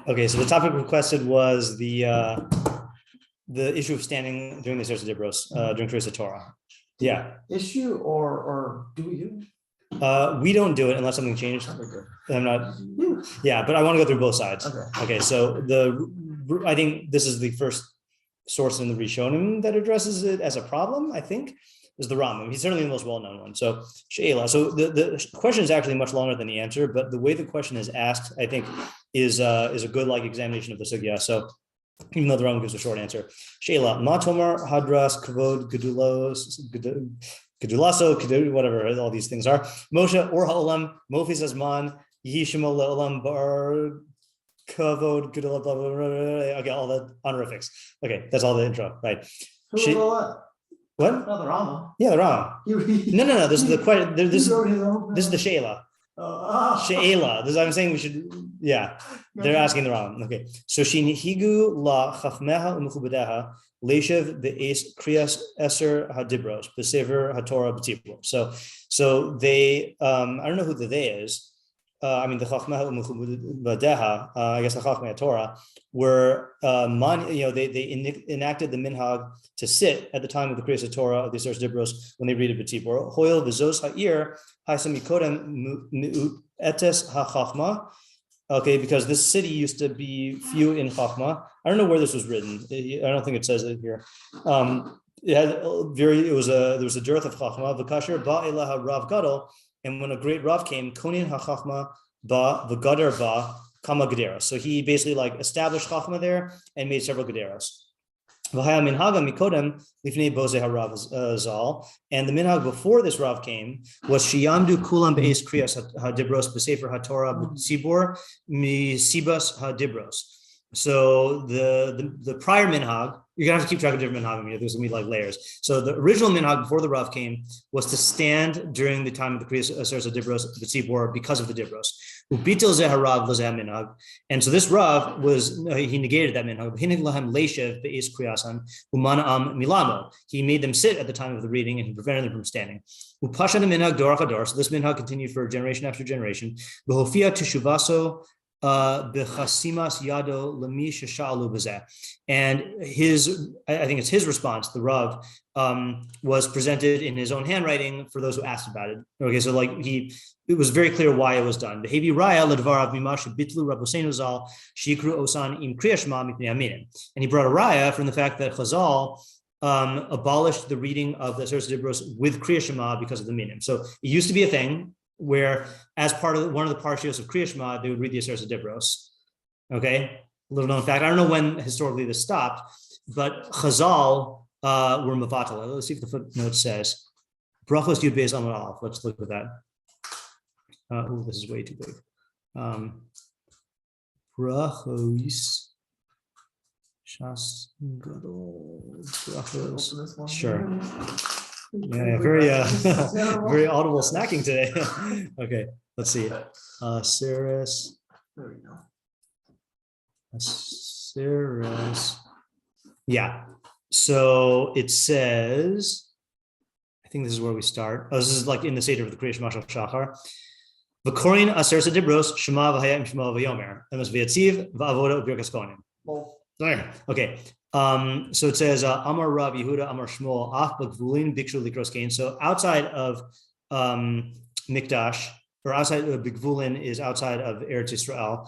Okay, so the topic requested was the issue of standing during the Aseres Dibros during Krias Torah. Yeah. Issue or do we do? We don't do it unless something changed. I'm not. Yeah, but I want to go through both sides. Okay. So I think this is the first source in the Rishonim that addresses it as a problem. I think is the Rambam. He's certainly the most well-known one. So She'ela. So the question is actually much longer than the answer, but the way the question is asked, I think, is a good examination of the sugya. So even though the Rambam gives a short answer, She'ela Ma Tomar Hadras Kavod Gedulaso, whatever all these things are. Moshe or Ha'olam Mofis Azman Yishimo Le'olam Bar Kavod Gedula. Okay, all the honorifics. Okay, that's all the intro, right? What? No, the Rambam. Yeah, the Rambam. No. This is the question. This is the She'ela. She'ela. This I'm saying we should. Yeah, they're asking the Rambam. Okay, so Shinihigu la chachmeha umuchubadeha leishev be'es Krias eser hadibros besever hatorah b'tipur. So they. I don't know who the they is. I mean the chachmeha umuchubadeha. I guess the chachmei Torah were they enacted the minhag to sit at the time of the Krias Torah of the Aseres Dibros when they read it b'tipur. Hoil v'zos ha'ir ha'isam mikodem mi'ut etes ha'chachma. Okay, because this city used to be few in chachma. I don't know where this was written. I don't think it says it here. There was a dearth of chachma. V'kasher ba elaha rav gadol, and when a great rav came, konin ha'chachma ba v'gadar ba kama gederos. So he basically established chachma there and made several gederos. And the minhag before this Rav came was Shiyamdu Kulam Be'es Krias Hadibros B'Sefer HaTorah B'Tzibor Misibas Hadibros. So the prior minhag, you're gonna have to keep track of different minhag. There's gonna be layers. So the original minhag before the Rav came was to stand during the time of the Krias Aseres Dibros B'Tzibor because of the Dibros. Ubitel Zeh Harav L'Zeh minhag, and so this Rav he negated that minhag. Hinig lahem leishev be'es kriyasan umanam milamo. He made them sit at the time of the reading, and he prevented them from standing. Upasha minhag dorach ador. So this minhag continued for generation after generation. Behofia Tshuvaso bechasimas yado lemi sheshalu bezeh. And I think it's his response, the Rav, was presented in his own handwriting for those who asked about it. Okay, so it was very clear why it was done. And he brought a raya from the fact that Chazal abolished the reading of the Aseres Dibros with Krias Shema because of the minim. So it used to be a thing where, as part of one of the parshios of Krias Shema, they would read the Aseres Dibros. Okay, little known fact. I don't know when historically this stopped, but Chazal were mevatel. Let's see if the footnote says brachos yud beis amud aleph. Let's look at that. This is way too big. Brachos. Shas gadol. Brachos. Sure. Yeah, very audible snacking today. Okay, let's see. Aseres. There we go. Aseres. Yeah. So it says, I think this is where we start. Oh, this is in the Seder of the Krias Mashal Shachar. V'korin Aseres Dibros Shema v'hayim Shema v'yomer emes v'yatziv v'avoda u'birkas kohanim. Okay. So it says Amar Rav Yehuda Amar Shmuel Ach B'Gvulin Bikshu Likros Kain. So outside of Mikdash, or outside of B'Gvulin is outside of Eretz Yisrael.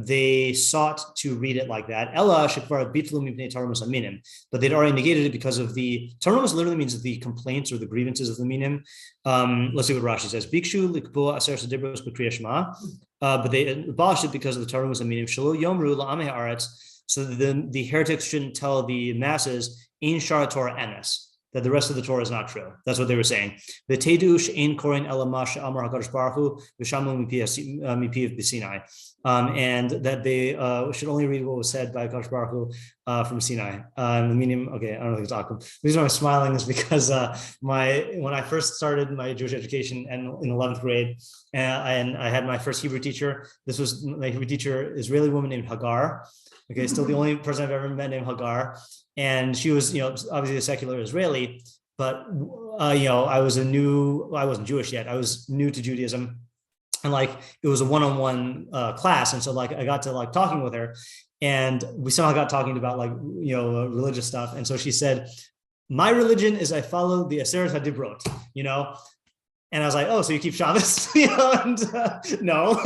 They sought to read it like that. Ella shekvar bitlu mipnei tarumos aminim, but they'd already negated it because of the tarumos. Literally means the complaints or the grievances of the minim. Let's see what Rashi says. Bikshu likbo aseres dibros b'kriyas shema, but they abolished it because of the tarumos aminim. Shelo yomru la'amei haaretz, so that the heretics shouldn't tell the masses in shara Torah emes, that the rest of the Torah is not true. That's what they were saying. And that they should only read what was said by Kadosh Baruch Hu from Sinai. The meaning, okay, I don't know if it's awkward. The reason I'm smiling is because when I first started my Jewish education and in 11th grade, and I had my first Hebrew teacher. This was my Hebrew teacher, Israeli woman named Hagar. Okay, still the only person I've ever met named Hagar. And she was, obviously a secular Israeli, but I wasn't Jewish yet. I was new to Judaism. And like it was a one-on-one class, and so like I got to like talking with her, and we somehow got talking about like religious stuff. And so she said, "My religion is I follow the Aseres Hadibrot," And I was like, "Oh, so you keep Shabbos?" And no.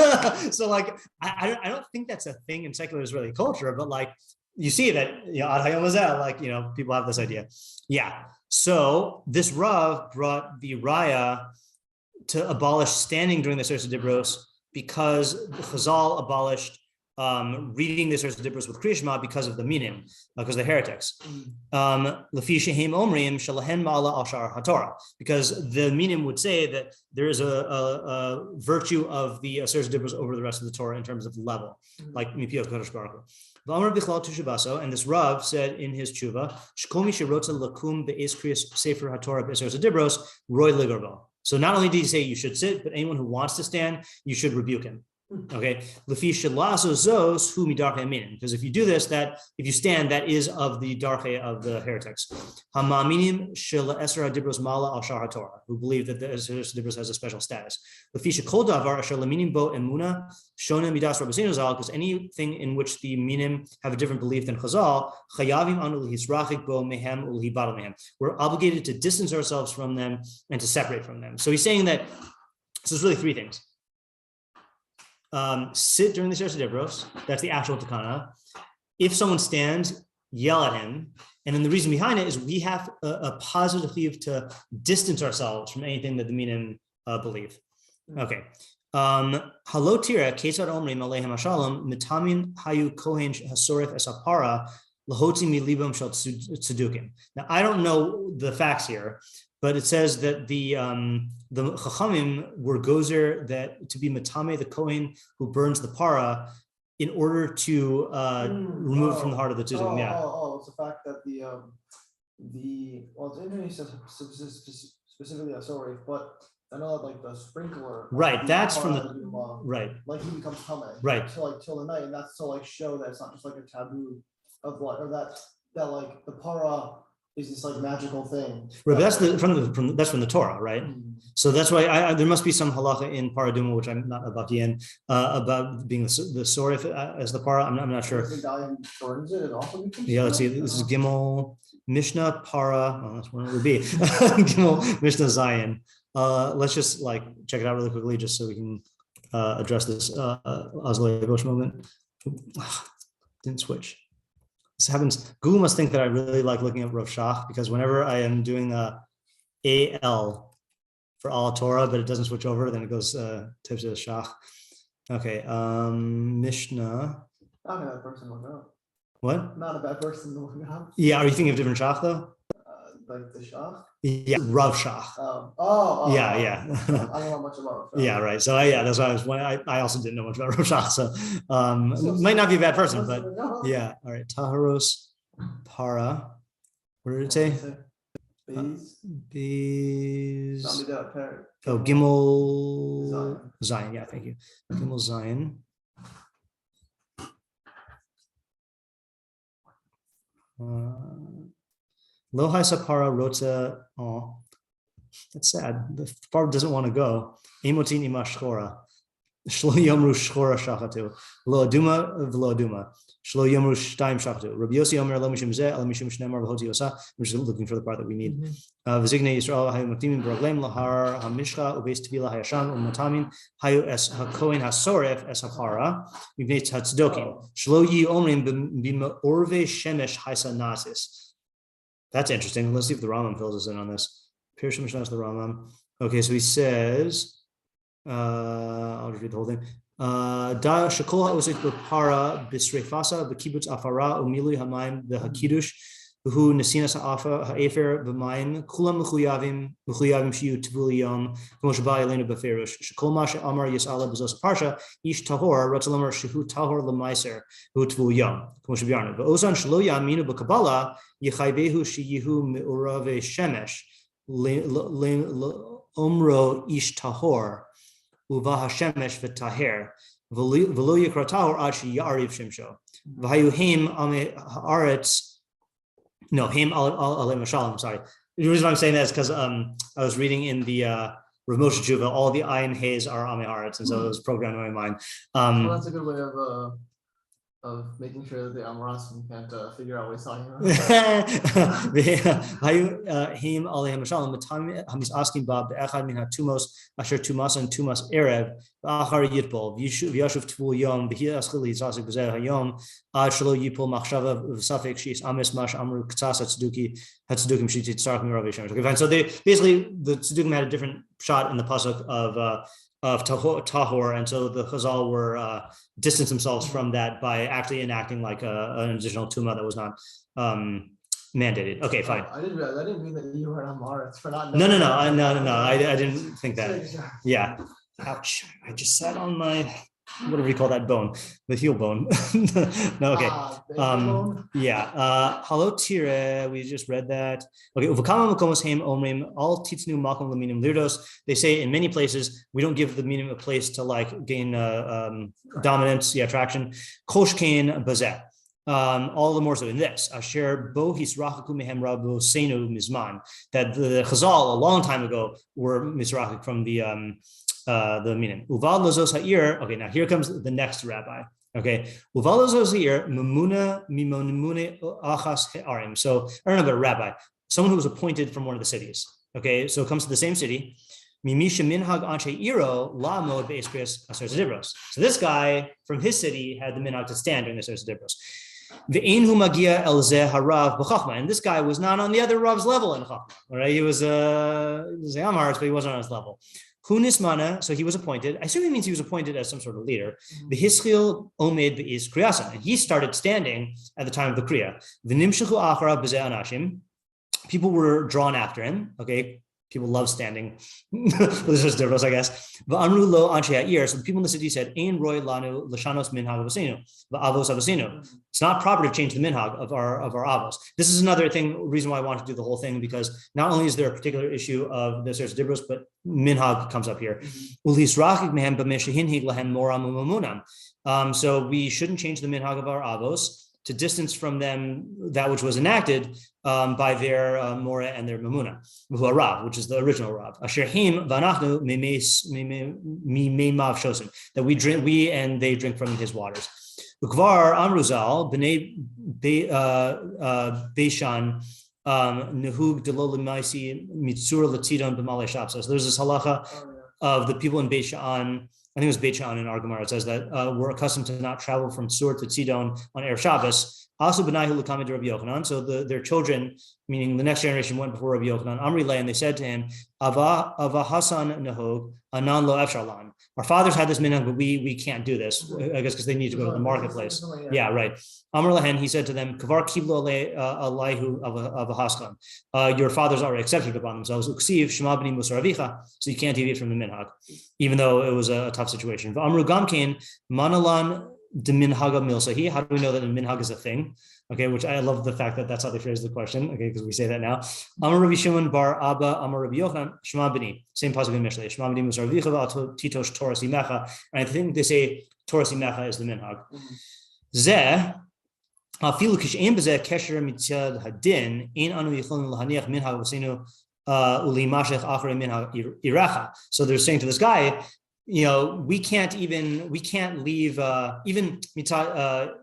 So like I don't think that's a thing in secular Israeli culture, but like you see that Ad Hayom Hazel, like people have this idea. Yeah. So this Rav brought the Raya to abolish standing during the Aseres Dibros because Chazal abolished reading the Aseres Dibros with Krias because of the minim, because the heretics. Because the minim would say that there is a virtue of the Aseres Dibros over the rest of the Torah in terms of level, like Mipiyot Kodesh Baruch Hu. And this Rav said in his Tshuvah, so not only did he say you should sit, but anyone who wants to stand, you should rebuke him. Okay, because if you do this, that if you stand, that is of the darche of the heretics, who believe that the Aseres Dibros has a special status. Because anything in which the minim have a different belief than Chazal, we're obligated to distance ourselves from them and to separate from them. So he's saying that. So it's really three things. Sit during the Aseres Dibros, that's the actual takana. If someone stands, yell at him. And then the reason behind it is we have a positive chiyuv to distance ourselves from anything that the minim believe. Okay. Halo tira, kesad omrim alehem hashalom, mitamin hayu kohen hasoref esapara, lahotzi milibam shel tzedukim. Now, I don't know the facts here, but it says that the Chachamim were gozer that to be matame the Kohen who burns the para in order to remove it from the heart of the tzudim. It's the fact that it's interesting specifically Aseres, but I know that like the sprinkler. Right, that's from the right. Like he becomes tameh. Right. Till the night, and that's to like show that it's not just like a taboo of what, or that like the para is this like magical thing. Right, but that's from the Torah, right? So that's why there must be some halacha in paraduma, which I'm not about in, about being the sorif as the para. I'm not sure. The guy who burns it also becomes. Yeah, let's see. This is Gimel Mishnah para. Oh, that's what it would be. Gimel Mishnah Zion. Let's just like check it out really quickly, just so we can address this Oslo moment. Didn't switch. This happens. Google must think that I really like looking at Rav Shach, because whenever I am doing AL for all Torah, but it doesn't switch over, then it goes types of Shach. Okay, Mishnah. Not a bad person to look up. What? Not a bad person to look up. Yeah, are you thinking of different Shach though? Like the Shach? Yeah, Rav Shach. Yeah. I don't know much about Rav Shach. Yeah, right. So that's why I also didn't know much about Rav Shach. So might not be a bad person, but yeah. All right, Taharos para. What did it say? Bees. Oh, Gimel Zion. Yeah, thank you. Gimel Zion. Lohai Sapara Rota. Oh, that's sad. The farm doesn't want to go. Emotin ima shchora. Shlo yomru shchora shachatu. Lo aduma v'lo aduma. Shlo yomru shtaim shachatu. Rabbi Yossi Omer lo mishum zeh, lo mishum shnemar v'hoti yosa. We're just looking for the part that we need. V'zignei Yisrael hayu maktimin b'ragleim lahar hamishcha ubeis tefila hayashan u'matamin hayu es hakohen hasoref es hapara mivnei tzdokim. Shlo yi omrim b'meorve shemesh haisa nasis. That's interesting. Let's see if the Rambam fills us in on this. Pirush Mishnah the Rambam. Okay, so he says, I'll just read the whole thing. Da shakola osik b'para b'sreifasa b'kibbutz afara u'milui hamayim b'hakidush who nesinas ha'efer b'mayim kulam mechuyavim shiyu tivul yom k'mo sheba elenu b'ferush shekol ma she'amar yis'ala b'zos parsha ish tahor ratzalamar shehu tahor l'maiser hu tivul yom k'mo shebiyarnu v'ozan shelo yaminu b'kabbalah yechayvehu sheyihu me'urave shemesh omro ish tahor uva hashemesh v'taher v'lo yikra tahor ad sheyariv shimsho v'hayu heim ame haaretz. No, Haim Alem Shalom. Sorry. The reason I'm saying that is because I was reading in the Rav Moshe Tshuvah, all the ayin hays are Amei Haaretz, and so it was programmed in my mind. Well, that's a good way of making sure that the Amorasim can't figure out what he's talking about. Him aleihem shalom. Matam hamis asking bab be'echad min hatumos asher tumas and tumas erev ba'achar yitbol v'yashuv tvul yom b'hi aschil yitzasik b'zeh hayom ad shelo yipol machshava v'safek sheis amis mash amru k'tzas hatzedukim shiti tzarkim Rav Yishem. Okay, fine. So they basically the tzedukim had a different shot in the pasuk of tahor, and so the Chazal were distanced themselves from that by actually enacting like an additional tuma that was not mandated. Okay, fine. I didn't mean that you were on Mars for not. No. I didn't think that. Yeah. Ouch! I just sat on my whatever you call that bone, the heel bone. No, okay. Yeah. Hello, Tire. We just read that. Okay. All titnu makom leminim lirdos. They say in many places we don't give the meaning a place to like gain dominance, traction. Koshkein bazeh. All the more so in this. Asher bohis rachaku mehem rabu seinu mizman. That the Chazal a long time ago were misrachik from the minim. Uval lozos ha'ir. Okay, now here comes the next rabbi. Okay, uval lozos ha'ir memuna mimonimune achas he'arim. So I don't know about a rabbi, someone who was appointed from one of the cities. Okay, so it comes to the same city. Mimisha minhag anshe iro lamod be'es krias aseres dibros. So this guy from his city had the minhag to stand during the aseres dibros. Ve'enhu magia el zeh harav b'chachma, and this guy was not on the other Rav's level in chachma. All right, he was Amhar's, but he wasn't on his level. Hunismana, so he was appointed. I assume it means he was appointed as some sort of leader. V'hischil omed be'is kriyasan, and he started standing at the time of the kriya. V'nimshachu acharav b'zeh anashim. People were drawn after him. Okay. People love standing. This is different, I guess. V'amru lo anshe ha'ir. So the people in the city said, "Ein roy lanu l'shanos minhag avosenu, v'avos avosenu." It's not proper to change the minhag of our avos. This is another reason why I want to do the whole thing, because not only is there a particular issue of the Aseres Dibros, but minhag comes up here. Ulisrachik mehem b'meshehinhig lahem moram u'mamunam. So we shouldn't change the minhag of our avos to distance from them that which was enacted by their Mora and their Mamuna, Rav, which is the original Rav. Asherhim vanachnu mimemav shosim, that we and they drink from his waters. Ukvar Amruzal b'nei Beishan nehug delol l'maisi mitzur l'tidon b'malei shapsa. So there's this halacha of the people in Beishan. I think it was Beit Sha'an in our Gemara. It says that we're accustomed to not travel from Sur to Tzidon on Erev Shavuos. Also, B'naihu l'kamid Rabbi Yochanan. So their children, meaning the next generation, went before Rabbi Yochanan. Amri Leya, and they said to him, Ava Hasan nahog anan lo efsharlan. Our fathers had this minhag, but we can't do this. I guess because they need to go to the marketplace. Yeah, right. Amr Lahen, he said to them, Kavar kiblo alayhu of a haskan. Your fathers already accepted upon themselves. Uksiv shema b'ni musar avicha. So you can't deviate from the minhag, even though it was a tough situation. Amru gamkein manalan de minhaga milsahi. How do we know that the minhag is a thing? Okay, which I love the fact that that's how they phrase the question. Okay, because we say that now. Amar Rabbi Shimon bar Abba Amar Rabbi Yochanan Shema b'ni. Same pasuk in Mishlei. Shema b'ni musar avicha v'titosh Torah simecha. And I think they say Torah simecha is the minhag. Zeh. Afilu kish'em b'zeh kesher mitzad hadin ein anu yicholin lahaniach minhag v'sinu ulimashech achrei minhag iracha. So they're saying to this guy, we can't leave even mitzad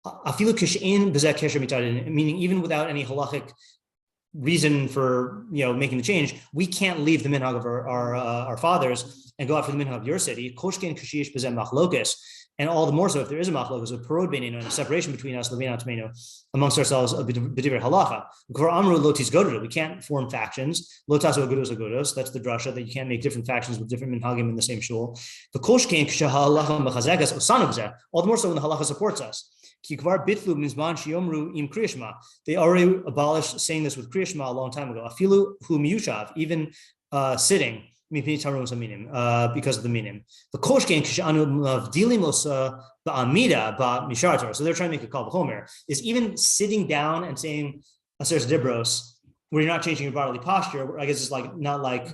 afilu kish'em b'zeh kesher mitzad, meaning even without any halachic reason for making the change, we can't leave the minhag of our fathers and go after the minhag of your city. Koshkein kashish b'zeh machlokes. And all the more so if there is a machlokes, a parod beinu, and a separation between us, levina tmeinu, amongst ourselves, a b'divrei halacha. Amru lotis godu. We can't form factions. Lotasu agudos agudos. That's the drasha, that you can't make different factions with different minhagim in the same shul. The koshkein k'shahalacha mechazegas osanubzeh. All the more so when the halacha supports us. Kikvar bitlu mizman shiomru im kriyashma. They already abolished saying this with kriyashma a long time ago. Afilu hu miyushav, even sitting. Because of the minim. The koshkein kishanu of dilimos ba'amida ba'mishartor. So they're trying to make a call b'chomer. Is even sitting down and saying aseres dibros, where you're not changing your bodily posture. I guess it's not like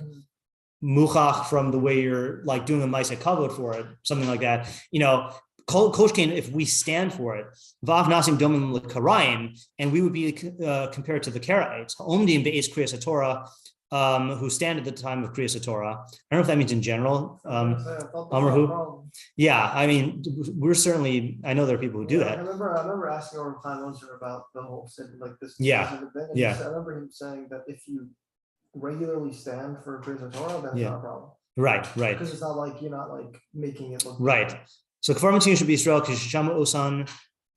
muchach from the way you're like doing a ma'aseh kavod for it, something like that. Koshkein, if we stand for it, vav nasim domim l'karayim, and we would be compared to the Karaites. Omdim be'es kriyas Torah. who stand at the time of Krias Torah. I don't know if that means in general. Yeah, I mean, we're certainly, I know there are people who do that. I remember asking over time about the whole like this. Yeah. Yeah. I remember him saying that if you regularly stand for Krias Torah, that's not a problem. Right. Because it's not like you're not like making it look right. So Kfar Mitzvah should be Israel Kishama Osan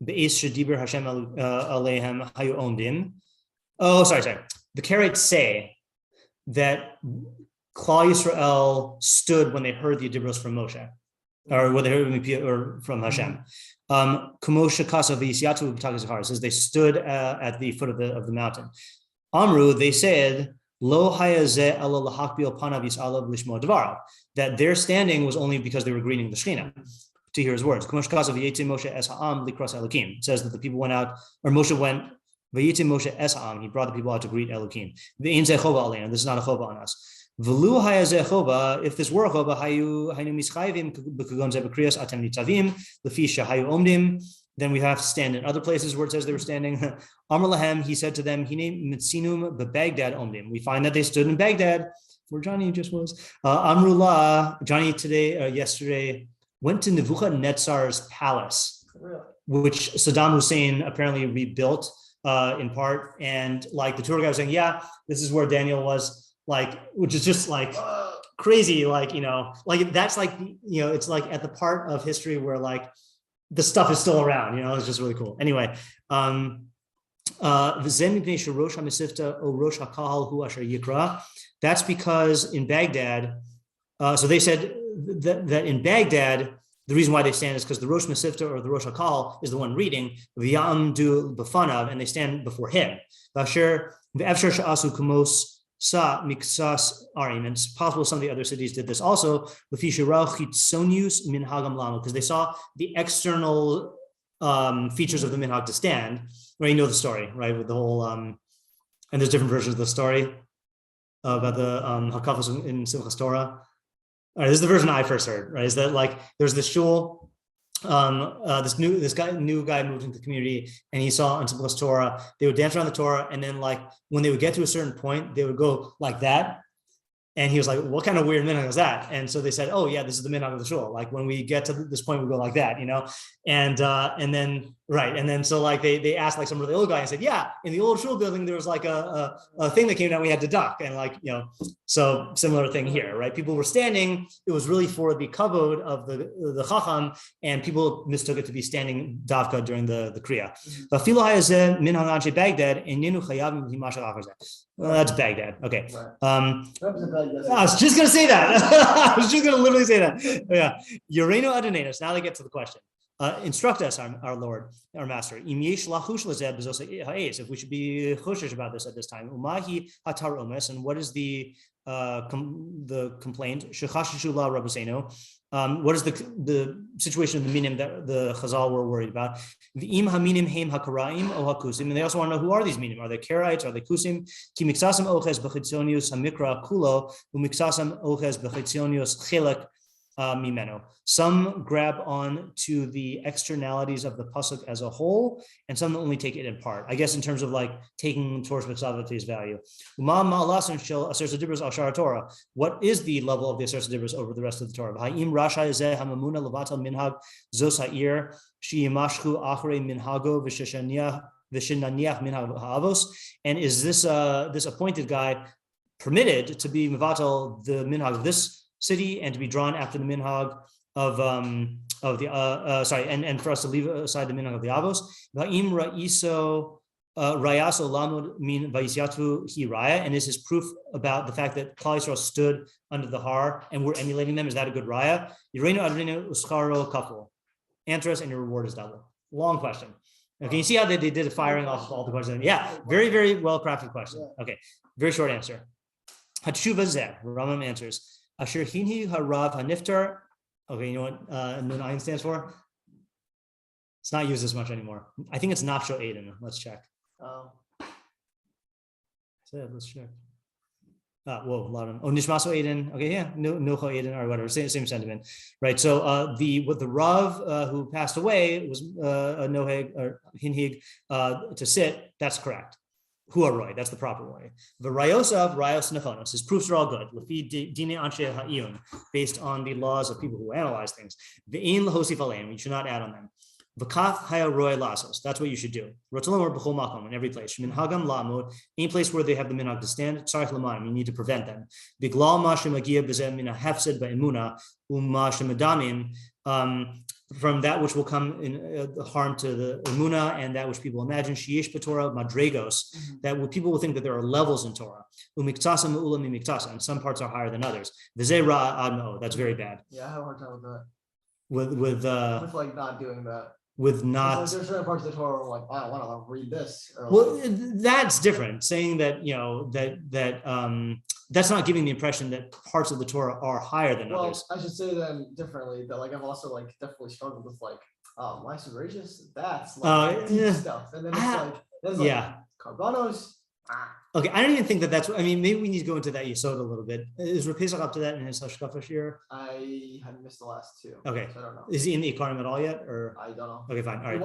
Be'es Shediber Hashem Alehem Hayu Omdim. Oh, sorry. The Karaites say that Klal Yisrael stood when they heard the Adibros from Moshe, or when they heard from Hashem. Kamosha Kasa V'Yisyatu B'Tagis Har says they stood at the foot of the mountain. Amru, they said, Lo hayazeh ela lahakbil panav yis'alav lishmo devarav, that their standing was only because they were greeting the Shekhinah to hear his words. Kamosh Kasa V'Yitzei Moshe es ha'am likros Elokim. It says that the people went out, or Moshe went. V'yitzei Moshe es ha'am. He brought the people out to greet Elokim. V'ein zeh chova aleinu. This is not a chova on us. V'lu hayazeh chova. If this were a chova, haynu mischayvim b'kagon zeh b'kriyas atem nitzavim lefi shehayu omdim. Then we have to stand in other places where it says they were standing. Amar lahem, he said to them, Hine mitzinum b'Baghdad omdim. We find that they stood in Baghdad, where Johnny just was. Amrullah, Johnny yesterday, went to Nebuchadnezzar's palace, which Saddam Hussein apparently rebuilt in part. And like the tour guy was saying, yeah, this is where Daniel was, like, which is just like crazy, like, like that's like, it's like at the part of history where like, the stuff is still around, it's just really cool. Anyway, that's because in Baghdad, so they said that in Baghdad, the reason why they stand is because the Rosh Mesivta or the Rosh HaKal is the one reading, v'ya'amdu b'fanav, and they stand before him. Sa miksas arim, and it's possible some of the other cities did this also. Because they saw the external features of the minhag to stand. Right, you know the story, right? With the whole and there's different versions of the story about the hakafos in Simchas Torah. All right, this is the version I first heard. Right, is that like there's this shul. This new guy moved into the community, and he saw on Simchas Torah they would dance around the Torah, and then like when they would get to a certain point, they would go like that. And he was like, "What kind of weird minhag is that?" And so they said, "Oh yeah, this is the minhag of the shul. Like when we get to this point, we go like that, And then so like they asked like some really old guy and said, "Yeah, in the old shul building there was like a thing that came down, we had to duck, and like so similar thing here, right? People were standing. It was really for the kavod of the chacham, and people mistook it to be standing davka during the kriya. Baghdad Well, that's Baghdad. Okay. I was just going to say that. I was just going to literally say that. Yeah. Yoreno Adonai. Now they get to the question. Instruct us, our Lord, our Master. If we should be choshesh about this at this time. Umahi hatar omes, and what is the complaint? What is the situation of the minim that the Chazal were worried about? V'im haminim heim hakaraim o hakusim, and they also want to know who are these minim? Are they Karaites? Are they kusim? Ki miksasam oches b'chitzonius hamikra kulo umiksasam oches b'chitzonius chilek mimeno. Some grab on to the externalities of the pasuk as a whole, and some only take it in part. I guess in terms of like taking Torah B'Ksav at face value. What is the level of the Aseres Dibros over the rest of the Torah? Ha'im rasha zeh hamamuna levatal minhag zos ha'ir she'yimashchu achrei minhago v'shenaniach minhag ha'avos. And is this appointed guy permitted to be mevatal the minhag of this city and to be drawn after the minhag of the and for us to leave aside the minhag of the avos? Va'im ra'iso rayaso lamud min vayisyatu hi raya, and this is proof about the fact that Klal Yisrael stood under the har and we're emulating them. Is that a good raya? Yirenu adrenu uscharo kaful. Answer us and your reward is double. Long question. Okay, you see how they did firing off all the questions? Yeah, very, very well crafted question. Okay, very short answer. Tshuvah zeh, Rambam answers. Asher hinhi harav haniftar. Okay, you know what Nun Ayin stands for? It's not used as much anymore. I think it's Nafsho Aiden. Let's check. Let's check. Whoa, a lot of them. Oh, Nishmaso Aiden. Okay, yeah, Nocho Aiden or whatever. Same sentiment, right? So the Rav who passed away was Noheg or Hinhig to sit. That's correct. Hu aroi, that's the proper way. The rayosav rayos nechonos, his proofs are all good. Lefi dine anshe ha'iyun, based on the laws of people who analyze things. Ve'in lahosif aleim, you should not add on them. V'kaf haya roy lasos, that's what you should do. Rotzolom or b'chol makom, in every place. Minhagam la'amod, any place where they have the minhag to stand, tzarich l'manim, you need to prevent them. Biglal mashim agia b'zeh min ha'hefsed ba'imuna, mashim adamim, from that which will come in harm to the imuna and that which people imagine, sheyesh b'Torah madregos, that people will think that there are levels in Torah. Umiktasa me'ula mimiktasa, and some parts are higher than others. V'zeh ra'a admo, that's very bad. Yeah, I have a hard time with that. With like not doing that. With not, like there's certain parts of the Torah where like I don't want to read this. Or well, that's different. Saying that that's not giving the impression that parts of the Torah are higher than others. I should say them differently. That like I've also like definitely struggled with like life's gracious. That's like deep stuff, and then it's like carbonos. Okay, I don't even think that's. I mean, maybe we need to go into that Yesod a little bit. Is Rav Pesach up to that in his Hashkafa Shir? I had missed the last two. Okay, so I don't know. Is he in the Ikarim at all yet, or I don't know? Okay, fine. All right. It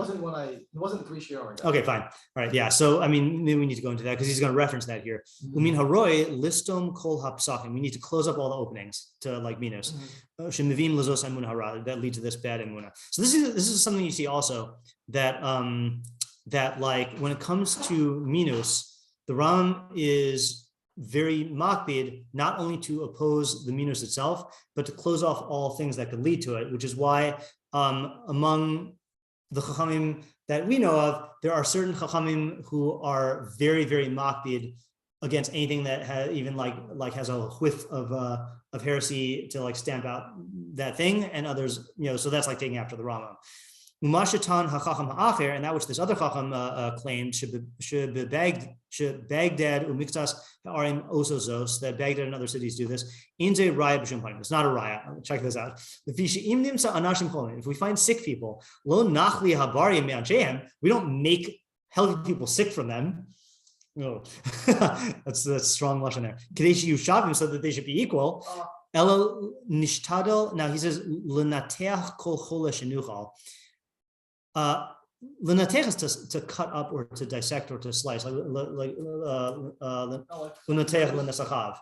wasn't 3 Shir. Okay, fine. All right, yeah. So I mean, maybe we need to go into that because he's going to reference that here. Umin haroi listom kol hapsachim. We need to close up all the openings to like minos. Shemivim lazos emunah hara, that lead to this bad emunah. So this is something you see also that that like when it comes to minos. The Ram is very makbid, not only to oppose the minus itself, but to close off all things that could lead to it, which is why among the chachamim that we know of, there are certain chachamim who are very, very makbid against anything that has even like has a whiff of heresy to like stamp out that thing, and others, so that's like taking after the Rambam. Umashatan hachacham ha'acher, and that which this other chacham claimed should be Baghdad umiktas ha'arim osozos, that Baghdad and other cities do this. Inze raya b'shum panim. It's not a raya. Check this out. If we find sick people, lo nachli habarim me'anchehem, we don't make healthy people sick from them. No, that's strong lashon there. Kadesh yushavim, so that they should be equal. Elo nishtadel. Now he says l'nateach kol chole shenuchal. L'natech is to cut up or to dissect or to slice, like l'natech l'nesachav.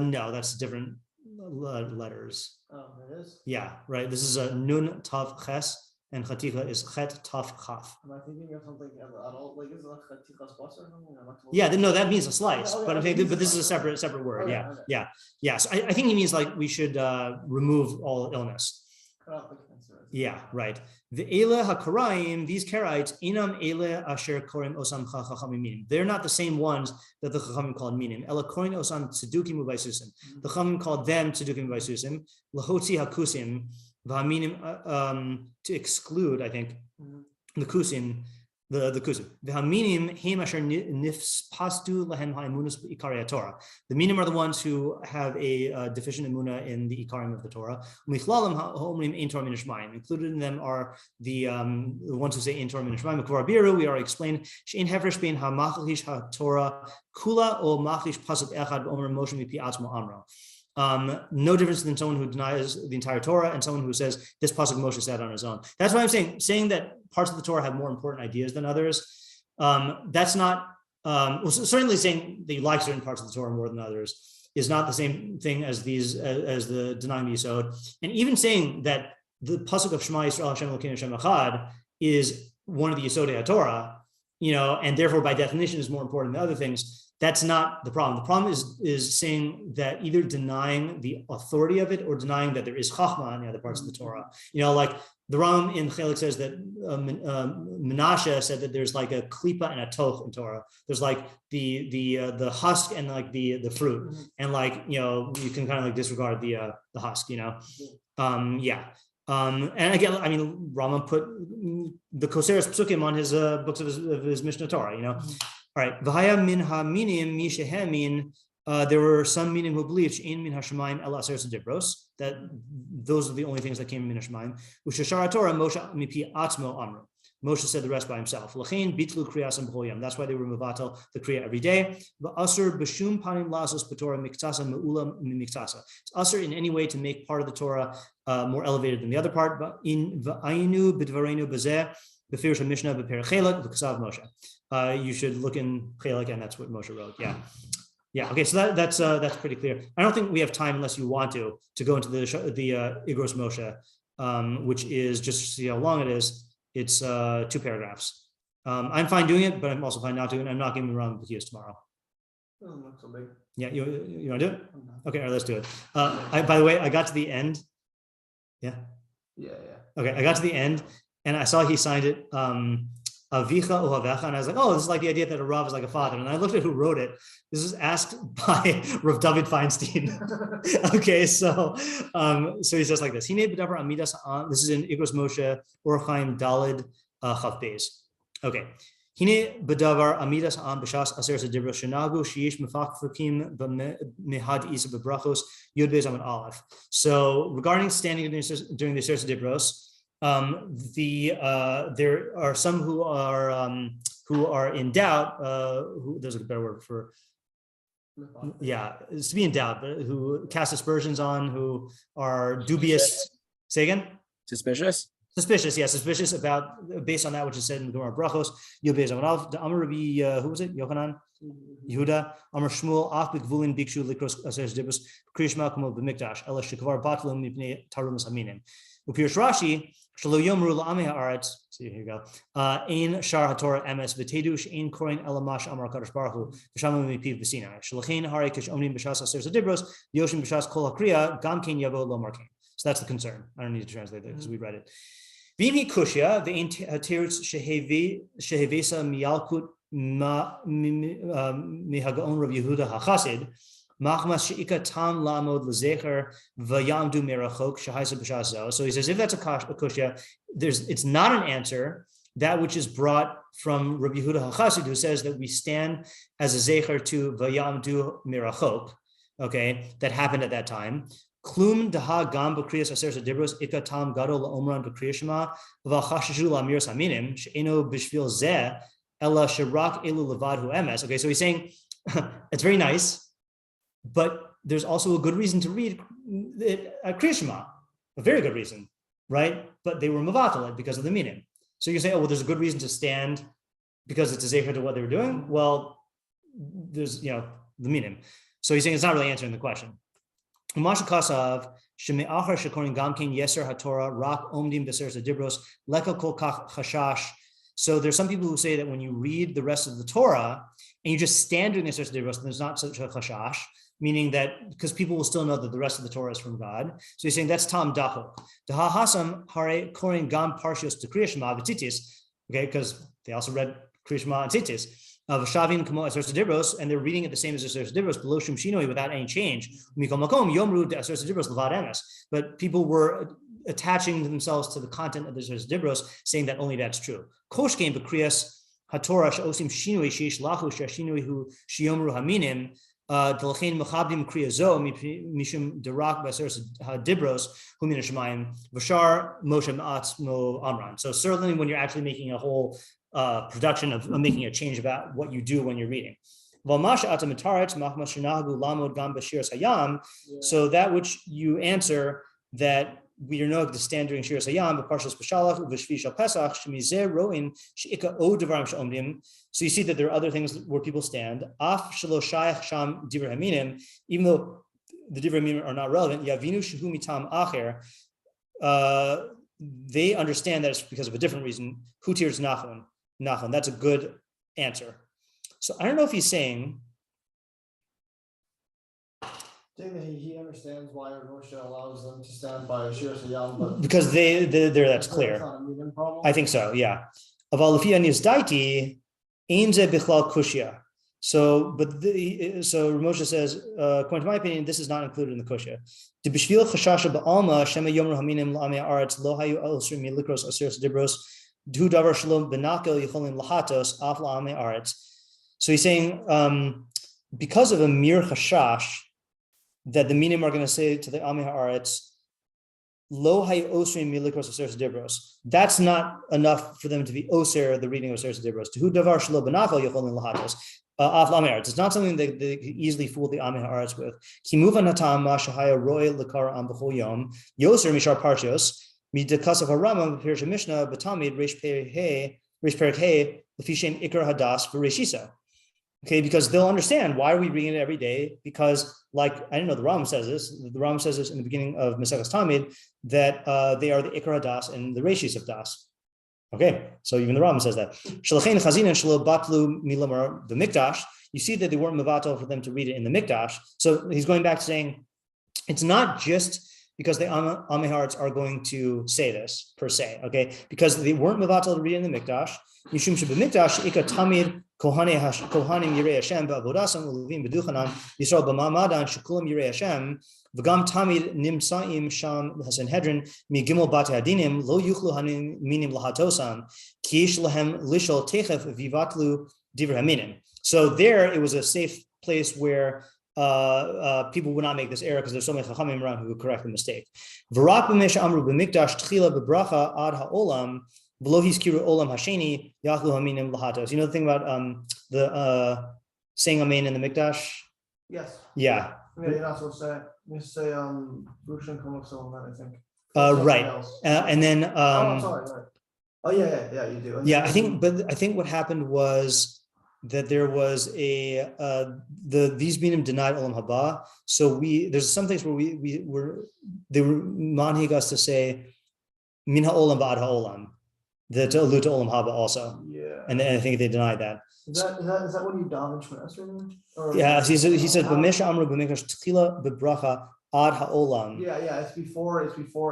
No, that's different letters. Oh, it is? Yeah, right. This is a nun tav ches, and chatika is chet tav chaf. Am I thinking of something adult? Like, is it like chatikas bus or something? Yeah, no, that means a slice. Okay, but I think, but this is a separate word. Okay, yeah, okay. yeah. So I think he means like we should remove all illness. Cut out the cancer. Yeah, right. The Ele HaKaraim, these Karaites, Inam Ele Asher Korim Osam Chachamim Minim. They're not the same ones that the Chachamim called Minim. Ela Korim Osam Tzedukim Ubaisusim. The Chachamim called them Tzedukim Ubaisusim. Lahotzi HaKusim, V'Haminim, to exclude, I think, the Kusim, the Kusim. V'Haminim Heim Asher Nifspastu Lahem HaEmunus Ikari Torah. The Minim are the ones who have a deficient Emunah in the Ikarim of the Torah. Michlalim HaOmrim Ein Torah Min Shemaim. Included in them are the ones who say Ein Torah Min Shemaim. Kvar Biru, we already explained. Shein Hefresh Bein HaMachlish HaTorah Kula O Machlish Pasuk Echad Omer Moshe Mipi Atzmo Amro. No difference than someone who denies the entire Torah and someone who says this pasuk Moshe said on his own. That's why I'm saying that parts of the Torah have more important ideas than others. That's not certainly saying that you like certain parts of the Torah more than others is not the same thing as as the denying the Yesod. And even saying that the pasuk of Shema Yisrael Hashem Elokeinu Hashem Echad is one of the Yesodei HaTorah, and therefore by definition is more important than other things. That's not the problem. The problem is saying that either denying the authority of it or denying that there is chachma in the other parts of the Torah. Like the Rambam in Chelik says that Menashe said that there's like a klipa and a toch in Torah. There's like the husk and like the fruit, and like you can kind of like disregard the husk. And again, I mean, Rambam put the Koseres Psukim on his books of his Mishnah Torah. All right. V'haya min ha-minim mi shehemin. There were some minim who believed she'ein min ha-shemayim el Aseres dibros, that those are the only things that came min ha-shemayim. U'shashar Torah Moshe mipi atzmo amru. Moshe said the rest by himself. L'chein bitlu Krias and b'chol yom. That's why they were mevatel the Kriya every day. V'asur b'shum panim lasos b'Torah miktasa me'ula miktasa. It's asur in any way to make part of the Torah more elevated than the other part. But in v'ayinu b'dvarenu b'zeh. Befirish Mishnah Beper Chelek V'Kasav Moshe. You should look in Chelek, and that's what Moshe wrote. Yeah. Okay. So that's pretty clear. I don't think we have time, unless you want to go into the Igros Moshe, which is just to see how long it is. It's 2 paragraphs. I'm fine doing it, but I'm also fine not doing it. I'm not giving Rambam Bekius tomorrow. Not so big. Yeah, you want to do it? Okay, all right, let's do it. By the way, I got to the end. Yeah. Okay, I got to the end, and I saw he signed it. Avicha Ohavecha, and I was like, oh, this is like the idea that a Rav is like a father. And I looked at who wrote it. This is asked by Rav David Feinstein. Okay, so he says like this. This is in Igros Moshe, Orach Chaim Dalid Chav Beis. Okay. Hine bedavar amidas am b'shas Aseres dibros shenagu sheyish mefakfakim b'mehad isa b'brachos yud beis amud aleph. So regarding standing during the Aseres dibros, there are some who are in doubt. There's a better word for, is to be in doubt, but who cast aspersions on, who are dubious. Say again. Suspicious about, based on that which is said in the Gemara Brachos. Yud beis amud aleph. The Amar Rabbi, who was it? Yochanan. Yehuda. Amar Shmuel. Ach b'gvulin bikshu likros Aseres dibros kriyishma kumo b'mikdash ela shekvar batlu mipnei tarumas aminim. Upirush Rashi. Shelo yomru la'amei haaretz. See, here you go. Ein shar haTorah emes v'tedush ein korin elamash amar kadosh baruch hu v'shamu mipiv b'sinai. Shelachein harei kish omnim b'shas Aseres dibros yoshim b'shas kol hakriya gam kein yavo lo markein. So that's the concern. I don't need to translate that because we read it. V'imi kushya ve'ein teretz shehevesa miyalkut mihagaon Rav Yehuda haChasid machmas sheika tam lamod lezecher v'yamdu merachok shehaisa b'shas zo. So he says if that's a kushya, it's not an answer. That which is brought from Rav Yehuda haChasid, who says that we stand as a zecher to v'yamdu merachok. Okay, that happened at that time. Klum daha gam b'Krias Aseres dibros ika tam gadol la'omran b'Kriyas Shema v'chashashu la'amiras aminim she'eno b'shvil zeh ela sherak elu levadhu emes. Okay, so he's saying it's very nice, but there's also a good reason to read it at Kriyas Shema, a very good reason, right? But they were mevatel because of the minim. So you say, oh, well, there's a good reason to stand because it's a zecher to what they were doing. Well, there's the minim. So he's saying it's not really answering the question. Umashu kasav sheme'achar shekorin gamkein yeser haTorah rak omdim b'Aseres dibros leka kol kach chashash. So there's some people who say that when you read the rest of the Torah and you just stand during the Aseres dibros, there's not such a chashash, meaning that because people will still know that the rest of the Torah is from God. So he's saying that's tam dachok. Daha hasam hare korin gam parshios to Krias Shema v'tzitzis. Okay, because they also read Krias Shema and tzitzis. V'shavin kamo Aseres dibros, and they're reading it the same as Aseres dibros below shum shinoi without any change. Mikol makom yomru de Aseres dibros levad emes. But people were attaching themselves to the content of the Aseres dibros, saying that only that's true. Kosh came b'Krias haTorah she'osim shinoi sheish lachu she'shinoi hu sheyomru haminim. Delchein mechabdim kriyazo mishum derak b'Aseres dibros hu min hashemayim v'shar Moshe ma'atzmo amran. So certainly when you're actually making a whole production of making a change about what you do when you're reading. So that which you answer that we are not to stand during Shiras Hayam, but Parshas Peshalach v'Shvi Shal Pesach shemizeh roin sheika o devarim she'omdim. So you see that there are other things where people stand. Af shelo shayach sham divrei haminim, even though the divrei haminim are not relevant. Yavinu shehu mitam acher. They understand that it's because of a different reason. Hutir's nachon. That's a good answer. So I don't know if he's saying. I think that he understands why Moshe allows them to stand by Shiras Hayam, but because they're that's clear. I think so. Yeah. Aval lefi anizdaiti ein ze bichlal kushya. So Moshe says, according to my opinion, this is not included in the kushya. De b'shvil chashasha ba'alma shema yomru haminim la'amei haaretz lo hayu osrim milikros Aseres dibros. So he's saying because of a mere chashash that the minim are going to say to the Amei Haaretz, lo hayu osrim milikros Aseres dibros. That's not enough for them to be oser the reading of Aseres dibros. It's not something that they can easily fool the Amei Haaretz with. Yoser mishar parshios. Midakasav Harama, Pirish Mishnah, Batamid, Reish Perek He, Lefishem Ikar Hadas for Reshisa. Okay, because they'll understand why are we reading it every day? Because, like, I didn't know the Rambam says this. The Rambam says this in the beginning of Maseches Tamid that they are the Ikar Hadas and the Reshis of Das. Okay, so even the Rambam says that. Shalachein Chazin and Shalo Batlu Milamar the Mikdash. You see that they weren't mevatel for them to read it in the Mikdash. So he's going back to saying it's not just because the Amihards are going to say this per se, okay? Because they weren't mevatel to read it in the Mikdash. Yishum shebemikdash ika tamid kohanim yirei Hashem ba'avodasam uluvim b'duchanan Yisrael b'ma'amadan shekulam yirei Hashem v'gam tamid nimsaim sham hasanhedrin migimel bate hadinim lo yuchlu hanim minim lahatosam ki yish lahem lishol techef vivatlu divrei haminim. So there, it was a safe place where people would not make this error because there's so many chachamim around who would correct the mistake. V'rak b'mesh amru b'mikdash tchila b'bracha ad ha'olam v'lo hiskiru olam hasheni yachlu haminim lahatos. You know the thing about the saying amen in the mikdash? Yes. Yeah. You're not supposed to say it. You say Brukshan Komok I think. Right. And then sorry. Oh yeah, you do. Yeah, I think what happened was that there was these minim denied olam haba. So there's some things where they were manhig us to say min ha'olam ba'ad ha'olam, to allude to olam haba also. Yeah. And I think they denied that. Is that when you daven Shemon? Yeah, he said b'mesha amru b'mikdash tchila b'bracha ad ha'olam. Yeah, it's before.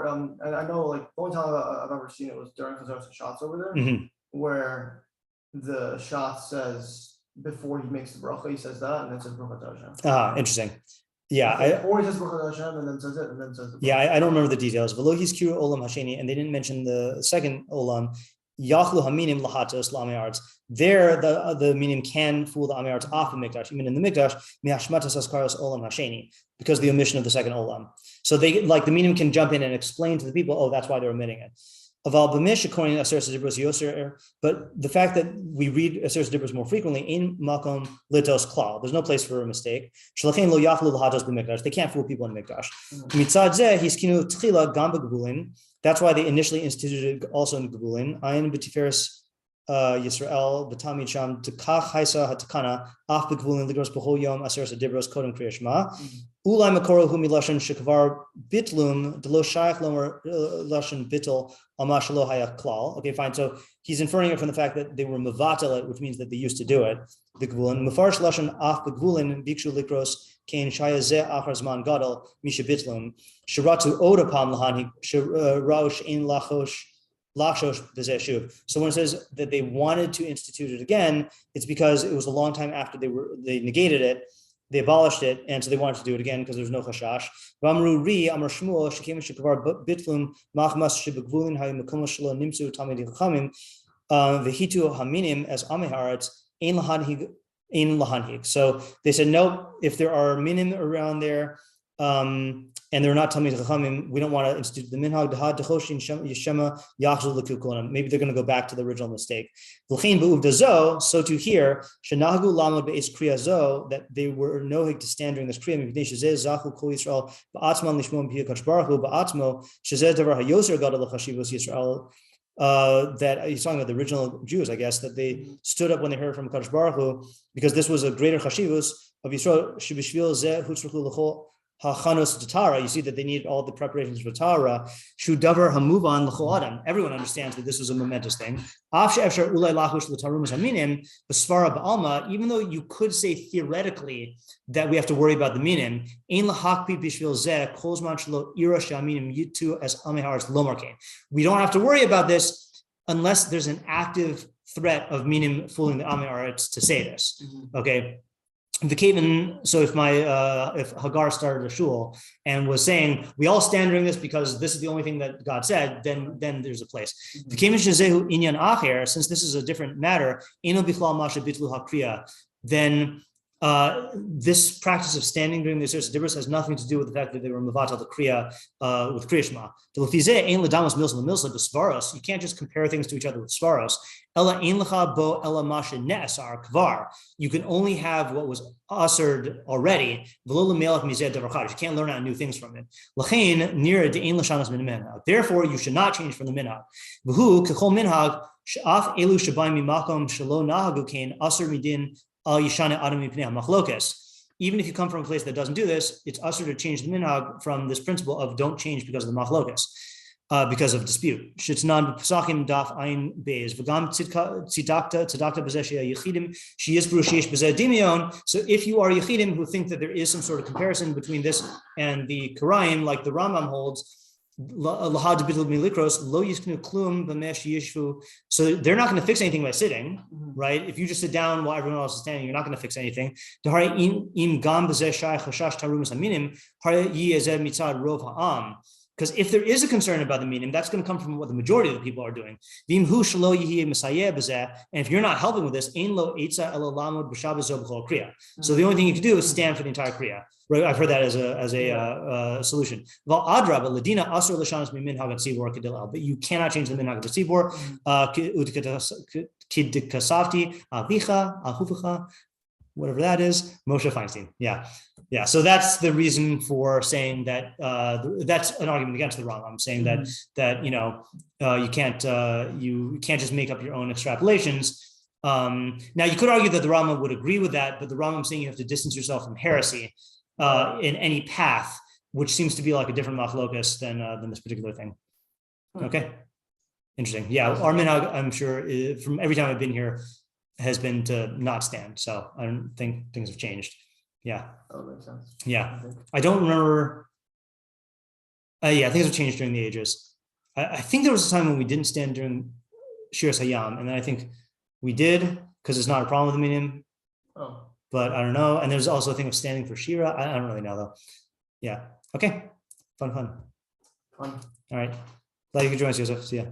And I know, like, the only time I've ever seen it was during Chazos shots over there, where the shot says before he makes the bracha, he says that, and then says bracha Hashem. Interesting. Yeah, or he says bracha Hashem, and then says it, and then says it. Yeah, I don't remember the details. V'lo hiskiru olam hasheni, and they didn't mention the second olam. Yachlu haminim lahatos la'amiards. There, the minim can fool the amiards off the mikdash, even in the mikdash, mihashmatas askaros olam hasheni, because of the omission of the second olam. So they, like, the minim can jump in and explain to the people, oh, that's why they're omitting it. Aval b'mish according to Aseres yoser, but the fact that we read Aseres more frequently in makom litos klal, there's no place for a mistake. Shalachin lo yachlu lahatos b'mikdash. They can't fool people in mikdash. Mitzad zeh hiskinu tchila gam b'gvulin. That's why they initially instituted also in Gabulin. Ayin b'tiferes Yisrael b'tamid sham tekach haisa hatakana af b'gvulin ligros b'chol yom Aseres adibros kodem Krias Shema. Ulai makoro hu milashon shekvar bitlum delo shayach lomer lashon bitl amash lo haya klal. Okay, fine. So he's inferring it from the fact that they were mevatel, which means that they used to do it. The gvulin mefarsh lashon af b'gvulin bikshu likros kain shaya ze achar zman gadol misha bitlum shiratu odapam lahani shiraush in lachosh b'zeshuv. So when it says that they wanted to institute it again, it's because it was a long time after they negated it. They abolished it, and so they wanted to do it again because there's no chashash. V'amru ri amar Shmuel shekem shekavar bitlum machmas shebegvulin hayumakom shelo nimsu tamid chachamim v'hitu haminim as amiharetz ein lahanhig. So they said, no, if there are minim around there, and they're not Talmid Chachamim, we don't want to institute the minhag dehad dechoshin yeshema yachzul l'kukonim. Maybe they're going to go back to the original mistake. L'chein b'uvdazo, so to here shenahagu lamod be'es kriyazo, that they were nohig to stand during this kriya mipnei shezeh zachu kol Yisrael ba'atzman lishmo b'hiyakash baruch hu ba'atzmo shezeh davar hayoser gadol l'chashivos Yisrael. That he's talking about the original Jews, I guess, that they stood up when they heard from Kadosh Baruch Hu, because this was a greater chashivus of Yisrael. Shebishvil zeh hutzruchu l'chol hachanos Tara. You see that they needed all the preparations for Tara. Shu davar hamuvan l'chol adam. Everyone understands that this was a momentous thing. Af she'efshar ulay lachush l'tarumas haminim b'svara ba'alma. Even though you could say theoretically that we have to worry about the minim, ein lahakpi b'shvil zeh kol zman shelo ira she'aminim yitu as amihar's lomarkein. We don't have to worry about this unless there's an active threat of minim fooling the amihar's to say this. Okay. The Kaven, so if Hagar started a shul and was saying we all stand during this because this is the only thing that God said, then there's a place. The Kaven shezehu inyan acher, since this is a different matter, eno bichlal masha bitlu hakriya, then This practice of standing during the Aseres Dibros has nothing to do with the fact that they were mevatel the kriya with kriya shema. You can't just compare things to each other with svaros. You can only have what was ushered already. You can't learn out new things from it. Therefore, you should not change from the minhag. Even if you come from a place that doesn't do this, it's usher to change the minhag from this principle of don't change because of the machlokas, because of dispute. So if you are Yechidim who think that there is some sort of comparison between this and the Karayim, like the Rambam holds, so they're not going to fix anything by sitting, right? If you just sit down while everyone else is standing, you're not going to fix anything. Because if there is a concern about the minim, that's going to come from what the majority of the people are doing. And if you're not helping with this, so the only thing you can do is stand for the entire kriya. Right? I've heard that as a solution. But you cannot change the minhag of the tzibor. Whatever that is, Moshe Feinstein. Yeah. So that's the reason for saying that. That's an argument against the Rambam, saying that you can't just make up your own extrapolations. Now you could argue that the Rambam would agree with that, but the Rambam saying you have to distance yourself from heresy in any path, which seems to be like a different machlokas than this particular thing. Okay, interesting. Yeah, our minhag, I'm sure, from every time I've been here, has been to not stand. So I don't think things have changed. Yeah. That makes sense. Yeah. I don't remember. Things have changed during the ages. I think there was a time when we didn't stand during Shiras Hayam, and then I think we did because it's not a problem with the medium. Oh. But I don't know. And there's also a thing of standing for Shira. I don't really know though. Yeah. Okay. Fun. Fun. All right. Glad you could join us, Yosef. See ya.